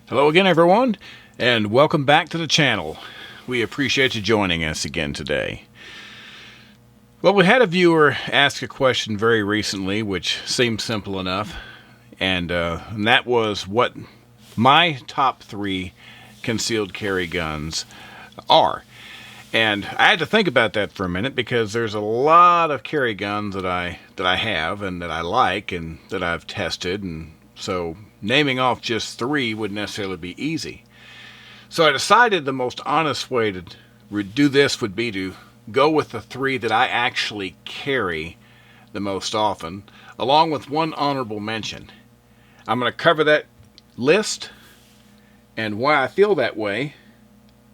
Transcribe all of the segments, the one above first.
Hello again, everyone, and welcome back to the channel. We appreciate you joining us again today. Well, we had a viewer ask a question very recently, which seemed simple enough, and that was what my top 3 concealed carry guns are. And I had to think about that for a minute because there's a lot of carry guns that I have and that I like and that I've tested, and so naming off just 3 wouldn't necessarily be easy. So I decided the most honest way to do this would be to go with the 3 that I actually carry the most often, along with one honorable mention. I'm going to cover that list and why I feel that way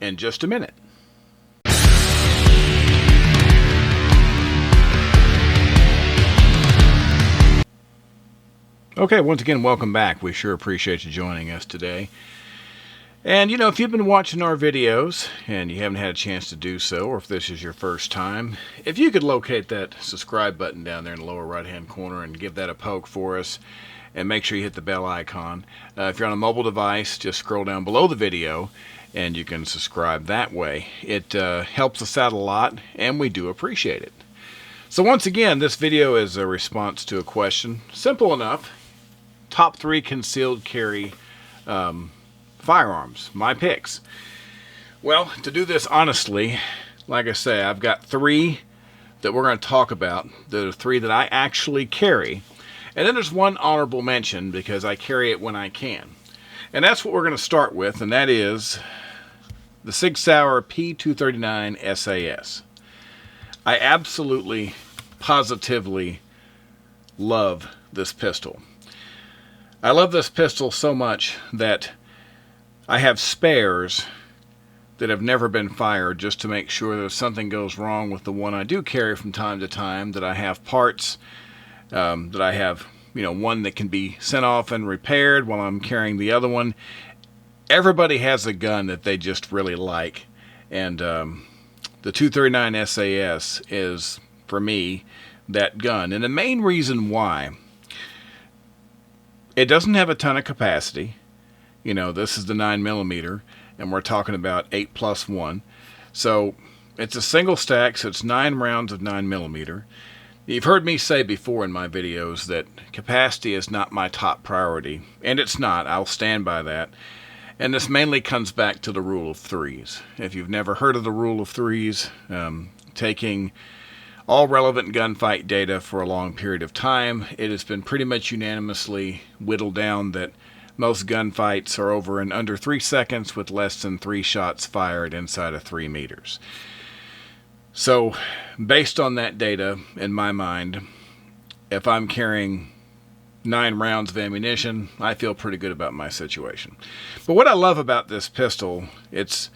in just a minute. Okay, once again, welcome back. We sure appreciate you joining us today. And, if you've been watching our videos and you haven't had a chance to do so, or if this is your first time, if you could locate that subscribe button down there in the lower right-hand corner and give that a poke for us, and make sure you hit the bell icon. If you're on a mobile device, just scroll down below the video and you can subscribe that way. It helps us out a lot, and we do appreciate it. So once again, this video is a response to a question. Simple enough. Top 3 concealed carry firearms, my picks. Well, to do this honestly, like I say, I've got 3 that we're going to talk about. The 3 that I actually carry. And then there's one honorable mention because I carry it when I can. And that's what we're going to start with, and that is the Sig Sauer P239 SAS. I absolutely, positively love this pistol. I love this pistol so much that I have spares that have never been fired just to make sure that if something goes wrong with the one I do carry from time to time, that I have parts, that I have, one that can be sent off and repaired while I'm carrying the other one. Everybody has a gun that they just really like, and the 239 SAS is, for me, that gun. And the main reason why: it doesn't have a ton of capacity. This is the 9mm, and we're talking about 8+1. So it's a single stack, so it's 9 rounds of 9mm. You've heard me say before in my videos that capacity is not my top priority, and it's not. I'll stand by that. And this mainly comes back to the rule of threes. If you've never heard of the rule of threes, taking all relevant gunfight data for a long period of time, it has been pretty much unanimously whittled down that most gunfights are over in under 3 seconds with less than 3 shots fired inside of 3 meters. So, based on that data, in my mind, if I'm carrying 9 rounds of ammunition, I feel pretty good about my situation. But what I love about this pistol, it's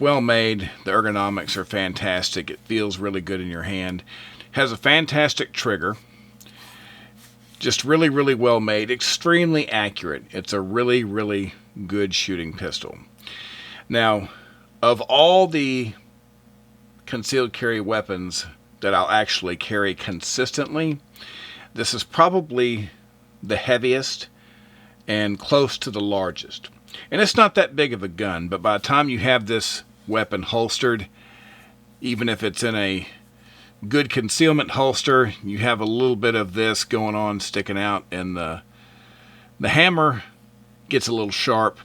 well made. The ergonomics are fantastic. It feels really good in your hand. Has a fantastic trigger. Just really, really well made. Extremely accurate. It's a really, really good shooting pistol. Now, of all the concealed carry weapons that I'll actually carry consistently, this is probably the heaviest and close to the largest. And it's not that big of a gun, but by the time you have this weapon holstered, even if it's in a good concealment holster, you have a little bit of this going on, sticking out, and the hammer gets a little sharp.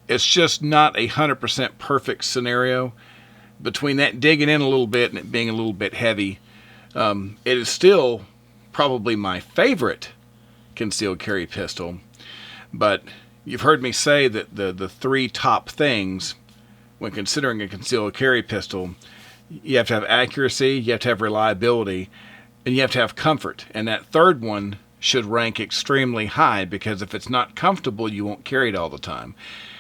It's just not 100% perfect scenario. Between that digging in a little bit and it being a little bit heavy, it is still probably my favorite concealed carry pistol. But you've heard me say that the 3 top things when considering a concealed carry pistol: you have to have accuracy, you have to have reliability, and you have to have comfort. And that third one should rank extremely high, because if it's not comfortable, you won't carry it all the time.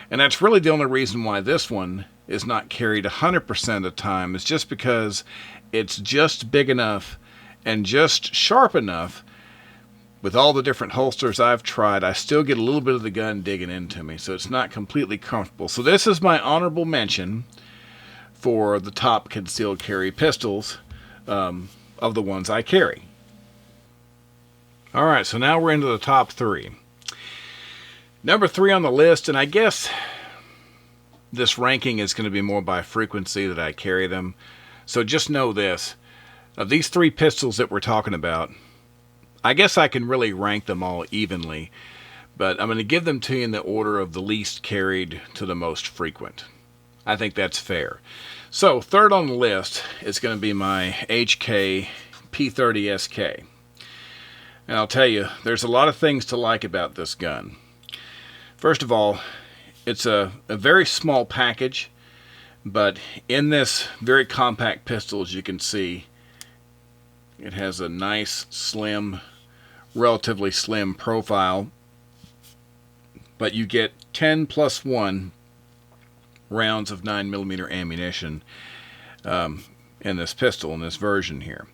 And that's really the only reason why this one is not carried 100% of the time, is just because it's just big enough and just sharp enough. With all the different holsters I've tried, I still get a little bit of the gun digging into me, so it's not completely comfortable. So this is my honorable mention for the top concealed carry pistols of the ones I carry. Alright, so now we're into the top 3. Number 3 on the list, and I guess this ranking is going to be more by frequency that I carry them. So just know this. Of these 3 pistols that we're talking about, I guess I can really rank them all evenly, but I'm going to give them to you in the order of the least carried to the most frequent. I think that's fair. So, third on the list is going to be my HK P30 SK. And I'll tell you, there's a lot of things to like about this gun. First of all, it's a very small package, but in this very compact pistol, as you can see, it has a nice, slim, relatively slim profile, but you get 10 plus 1 rounds of 9mm ammunition in this pistol, in this version here.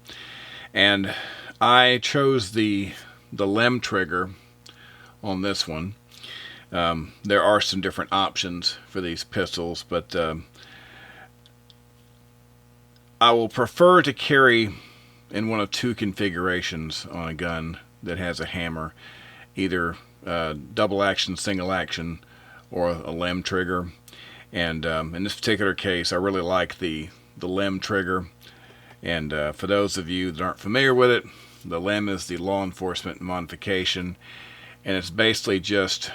And I chose the LEM trigger on this one. There are some different options for these pistols, but I will prefer to carry in one of 2 configurations on a gun that has a hammer, either double action, single action, or a LEM trigger. And in this particular case, I really like the LEM trigger. And for those of you that aren't familiar with it, the LEM is the law enforcement modification, and it's basically just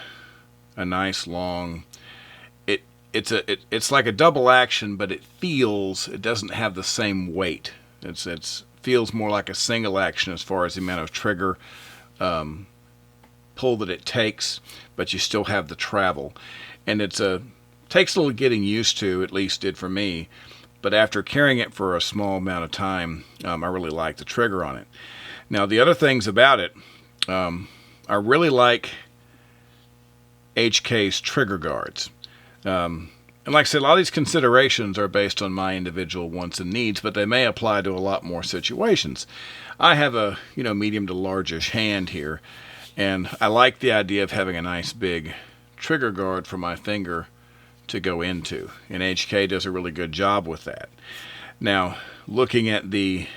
a nice long. It's like a double action, but it doesn't have the same weight. It feels more like a single action as far as the amount of trigger pull that it takes, but you still have the travel, and takes a little getting used to. At least did for me. But after carrying it for a small amount of time, I really like the trigger on it. Now, the other things about it, I really like HK's trigger guards. And like I said, a lot of these considerations are based on my individual wants and needs, but they may apply to a lot more situations. I have a medium to largish hand here, and I like the idea of having a nice big trigger guard for my finger to go into, and HK does a really good job with that. Now, looking at the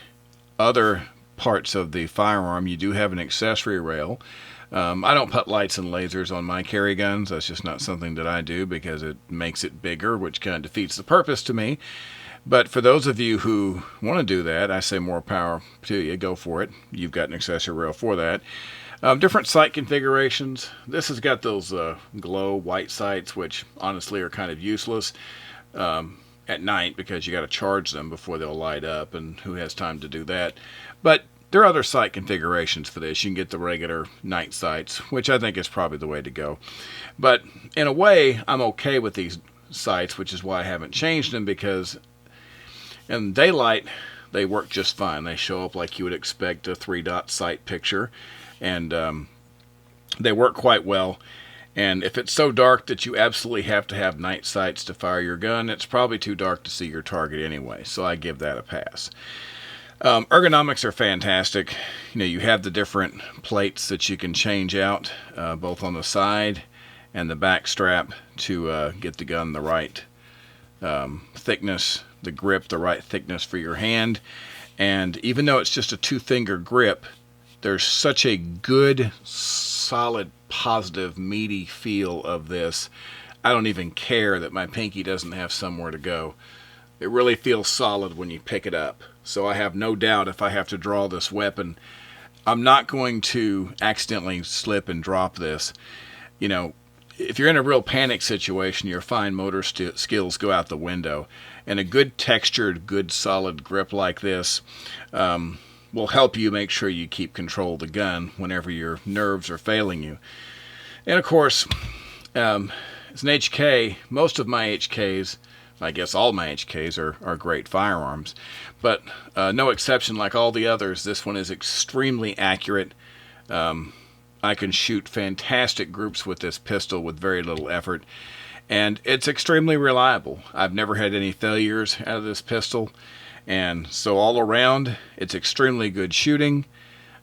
other parts of the firearm, you do have an accessory rail. I don't put lights and lasers on my carry guns. That's just not something that I do because it makes it bigger, which kind of defeats the purpose to me. But for those of you who want to do that, I say more power to you. Go for it. You've got an accessory rail for that. Different sight configurations. This has got those glow white sights, which honestly are kind of useless at night because you got to charge them before they'll light up, and who has time to do that? But there are other sight configurations for this. You can get the regular night sights, which I think is probably the way to go. But in a way, I'm okay with these sights, which is why I haven't changed them, because in daylight, they work just fine. They show up like you would expect a 3-dot sight picture, and they work quite well. And if it's so dark that you absolutely have to have night sights to fire your gun, it's probably too dark to see your target anyway, so I give that a pass. Ergonomics are fantastic. You have the different plates that you can change out, both on the side and the back strap, to get the gun the right thickness, the grip, the right thickness for your hand. And even though it's just a 2-finger grip, there's such a good, solid, positive, meaty feel of this. I don't even care that my pinky doesn't have somewhere to go. It really feels solid when you pick it up. So I have no doubt if I have to draw this weapon, I'm not going to accidentally slip and drop this. If you're in a real panic situation, your fine motor skills go out the window. And a good textured, good solid grip like this will help you make sure you keep control of the gun whenever your nerves are failing you. And of course, as an HK, most of my HKs, I guess all my HKs are great firearms, but no exception, like all the others, this one is extremely accurate. I can shoot fantastic groups with this pistol with very little effort, and it's extremely reliable. I've never had any failures out of this pistol, and so all around, it's extremely good shooting.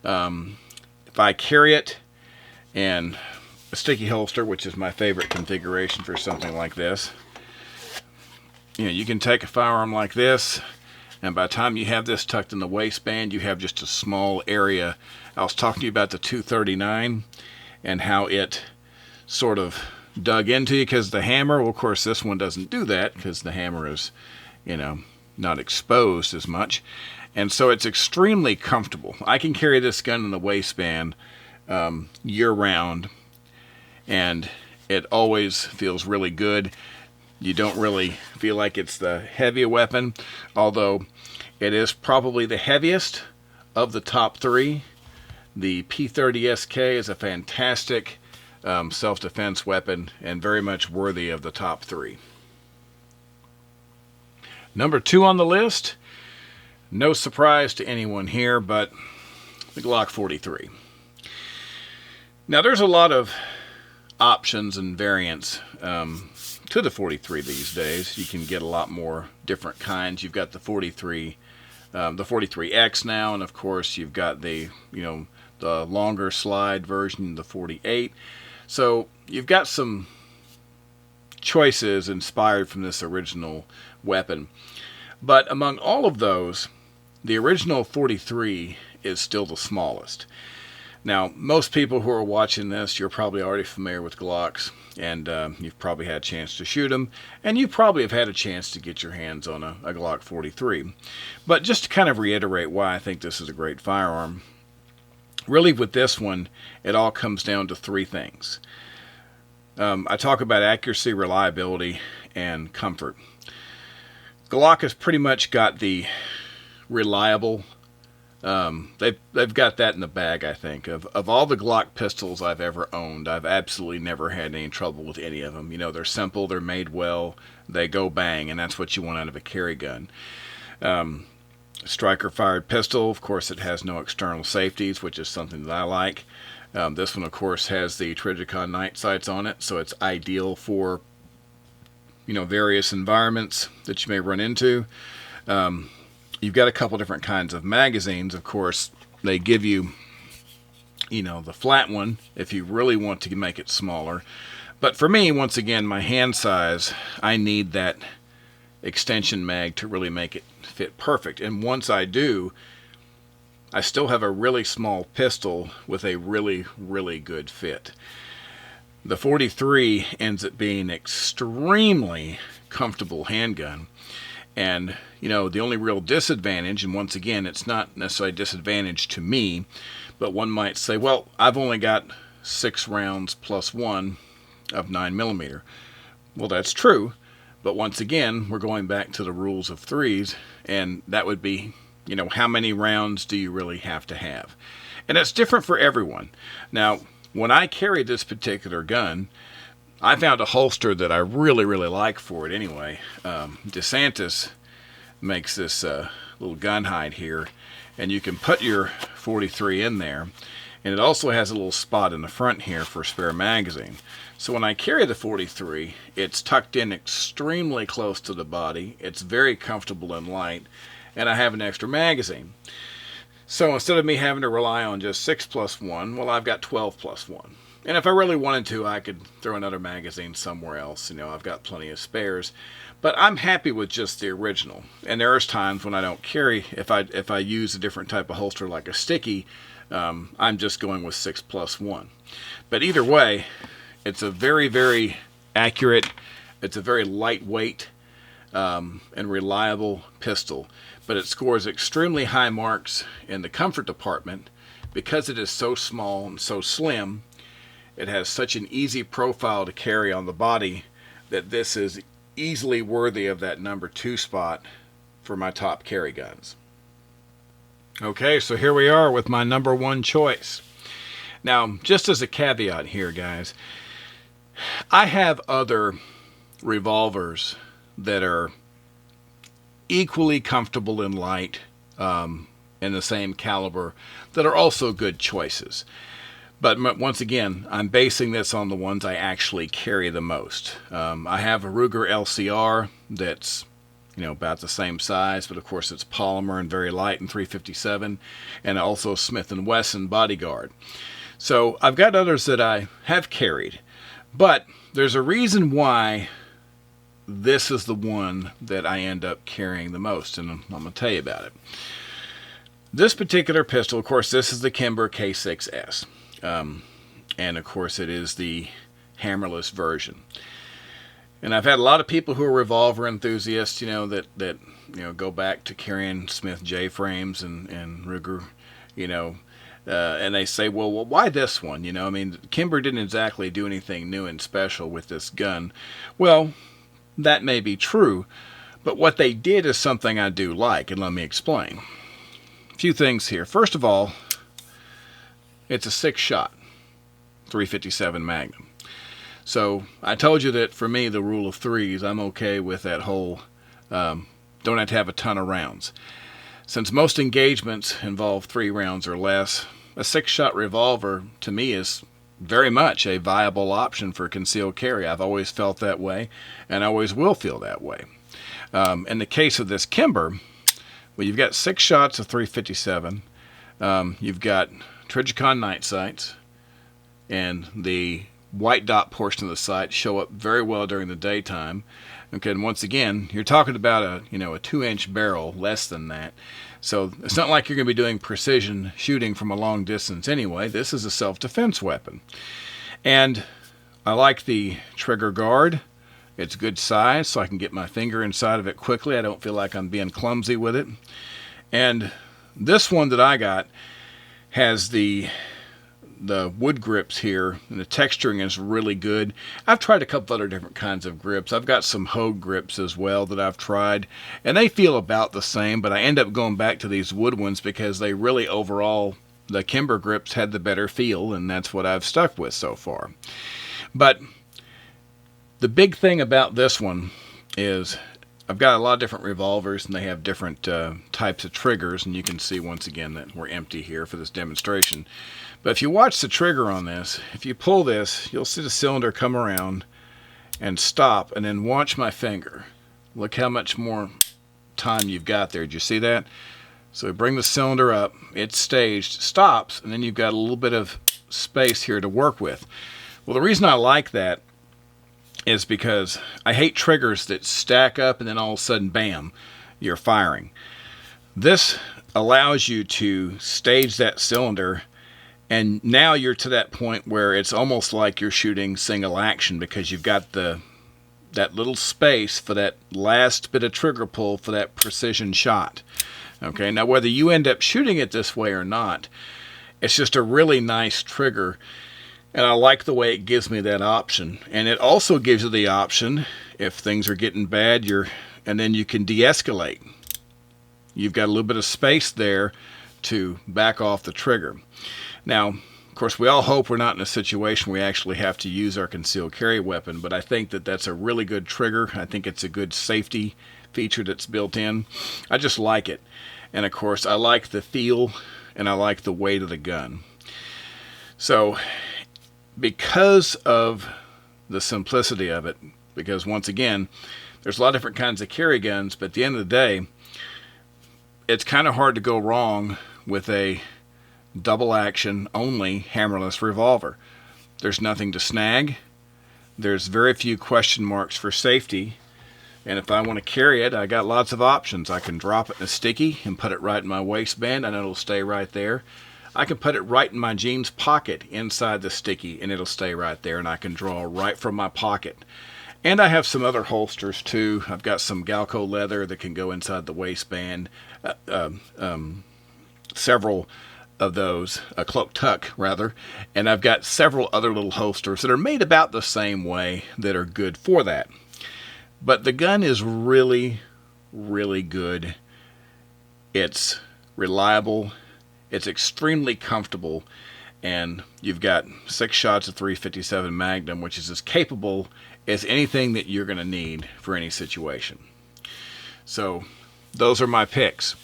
If I carry it in a sticky holster, which is my favorite configuration for something like this, you can take a firearm like this, and by the time you have this tucked in the waistband, you have just a small area. I was talking to you about the 239 and how it sort of dug into you because the hammer, well, of course, this one doesn't do that because the hammer is, not exposed as much. And so it's extremely comfortable. I can carry this gun in the waistband year-round, and it always feels really good. You don't really feel like it's the heavier weapon, although it is probably the heaviest of the top three. The P30 SK is a fantastic self-defense weapon and very much worthy of the top three. Number 2 on the list, no surprise to anyone here, but the Glock 43. Now there's a lot of options and variants to the 43 these days. You can get a lot more different kinds. You've got the 43, the 43X now, and of course you've got the the longer slide version, the 48. So you've got some choices inspired from this original weapon. But among all of those, the original 43 is still the smallest. Now, most people who are watching this, you're probably already familiar with Glocks, and you've probably had a chance to shoot them, and you probably have had a chance to get your hands on a Glock 43. But just to kind of reiterate why I think this is a great firearm, really with this one, it all comes down to 3 things. I talk about accuracy, reliability, and comfort. Glock has pretty much got the reliable. They've got that in the bag, I think. Of all the Glock pistols I've ever owned, I've absolutely never had any trouble with any of them. They're simple, they're made well, they go bang, and that's what you want out of a carry gun. Striker-fired pistol, of course, it has no external safeties, which is something that I like. This one, of course, has the Trijicon night sights on it, so it's ideal for various environments that you may run into. You've got a couple different kinds of magazines. Of course, they give you, the flat one if you really want to make it smaller. But for me, once again, my hand size, I need that extension mag to really make it fit perfect. And once I do, I still have a really small pistol with a really, really good fit. The 43 ends up being extremely comfortable handgun. And, the only real disadvantage, and once again, it's not necessarily a disadvantage to me, but one might say, well, I've only got 6 rounds plus 1 of 9mm. Well, that's true, but once again, we're going back to the rules of threes, and that would be, how many rounds do you really have to have? And it's different for everyone. Now, when I carry this particular gun, I found a holster that I really, really like for it anyway. DeSantis makes this little gun hide here, and you can put your 43 in there, and it also has a little spot in the front here for a spare magazine. So when I carry the 43, it's tucked in extremely close to the body, it's very comfortable and light, and I have an extra magazine. So instead of me having to rely on just 6 plus 1, well, I've got 12 plus 1. And if I really wanted to, I could throw another magazine somewhere else. I've got plenty of spares. But I'm happy with just the original. And there's times when I don't carry, if I use a different type of holster like a sticky, I'm just going with 6 plus 1. But either way, it's a very, very accurate, it's a very lightweight and reliable pistol. But it scores extremely high marks in the comfort department because it is so small and so slim. It has such an easy profile to carry on the body that this is easily worthy of that number 2 spot for my top carry guns. Okay, so here we are with my number 1 choice. Now, just as a caveat here, guys, I have other revolvers that are equally comfortable and light in the same caliber that are also good choices. But once again, I'm basing this on the ones I actually carry the most. I have a Ruger LCR that's, about the same size, but of course it's polymer and very light and 357, and also Smith & Wesson Bodyguard. So I've got others that I have carried, but there's a reason why this is the one that I end up carrying the most, and I'm going to tell you about it. This particular pistol, of course, this is the Kimber K6S. And of course it is the hammerless version. And I've had a lot of people who are revolver enthusiasts, that go back to carrying Smith J frames and Ruger, and they say, well, why this one? Kimber didn't exactly do anything new and special with this gun. Well, that may be true, but what they did is something I do like, and let me explain. A few things here. First of all, it's a 6-shot 357 Magnum. So I told you that for me, the rule of threes, I'm okay with that whole don't have to have a ton of rounds. Since most engagements involve 3 rounds or less, a 6-shot revolver to me is very much a viable option for concealed carry. I've always felt that way, and I always will feel that way. In the case of this Kimber, well, you've got 6 shots of 357. You've got Trijicon night sights, and the white dot portion of the sight show up very well during the daytime. Okay, and once again, you're talking about a 2-inch barrel, less than that. So it's not like you're going to be doing precision shooting from a long distance anyway. This is a self-defense weapon. And I like the trigger guard. It's good size, so I can get my finger inside of it quickly. I don't feel like I'm being clumsy with it. And this one that I got has the wood grips here, and the texturing is really good. I've tried a couple other different kinds of grips. I've got some Hogue grips as well that I've tried, and they feel about the same, but I end up going back to these wood ones because they really overall, the Kimber grips had the better feel, and that's what I've stuck with so far. But the big thing about this one is I've got a lot of different revolvers, and they have different types of triggers, and you can see once again that we're empty here for this demonstration. But if you watch the trigger on this, if you pull this, you'll see the cylinder come around and stop, and then watch my finger. Look how much more time you've got there. Did you see that? So we bring the cylinder up, it's staged, stops, and then you've got a little bit of space here to work with. Well, the reason I like that is because I hate triggers that stack up and then all of a sudden, bam, you're firing. This allows you to stage that cylinder, and now you're to that point where it's almost like you're shooting single action because you've got that little space for that last bit of trigger pull for that precision shot. Okay, now whether you end up shooting it this way or not, it's just a really nice trigger. And I like the way it gives me that option. And it also gives you the option, if things are getting bad, and then you can de-escalate. You've got a little bit of space there to back off the trigger. Now, of course, we all hope we're not in a situation where we actually have to use our concealed carry weapon, but I think that that's a really good trigger. I think it's a good safety feature that's built in. I just like it. And of course, I like the feel, and I like the weight of the gun. So because of the simplicity of it, because once again, there's a lot of different kinds of carry guns, but at the end of the day, it's kind of hard to go wrong with a double action only hammerless revolver. There's nothing to snag. There's very few question marks for safety. And if I want to carry it, I got lots of options. I can drop it in a sticky and put it right in my waistband, and it'll stay right there. I can put it right in my jeans pocket inside the sticky, and it'll stay right there, and I can draw right from my pocket. And I have some other holsters too. I've got some Galco leather that can go inside the waistband. Several of those, a cloak tuck rather, and I've got several other little holsters that are made about the same way that are good for that. But the gun is really, really good. It's reliable. It's extremely comfortable, and you've got 6 shots of 357 Magnum, which is as capable as anything that you're going to need for any situation. So those are my picks.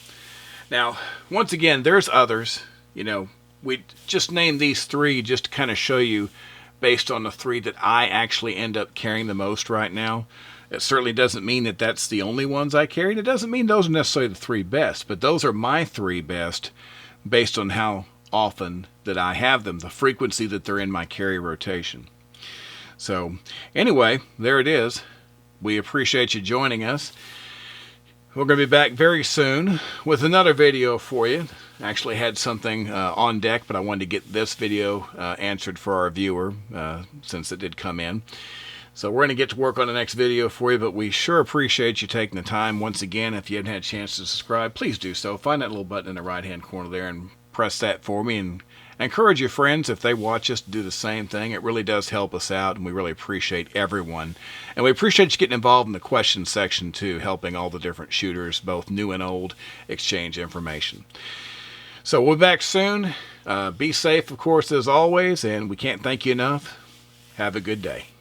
Now, once again, there's others. We just named these 3 just to kind of show you based on the 3 that I actually end up carrying the most right now. It certainly doesn't mean that that's the only ones I carry. It doesn't mean those are necessarily the 3 best, but those are my 3 best based on how often that I have them, the frequency that they're in my carry rotation. So anyway, there it is. We appreciate you joining us. We're going to be back very soon with another video for you. Actually had something on deck, but I wanted to get this video answered for our viewer since it did come in. So we're going to get to work on the next video for you, but we sure appreciate you taking the time. Once again, if you haven't had a chance to subscribe, please do so. Find that little button in the right-hand corner there and press that for me. And encourage your friends, if they watch us, to do the same thing. It really does help us out, and we really appreciate everyone. And we appreciate you getting involved in the question section, too, helping all the different shooters, both new and old, exchange information. So we'll be back soon. Be safe, of course, as always, and we can't thank you enough. Have a good day.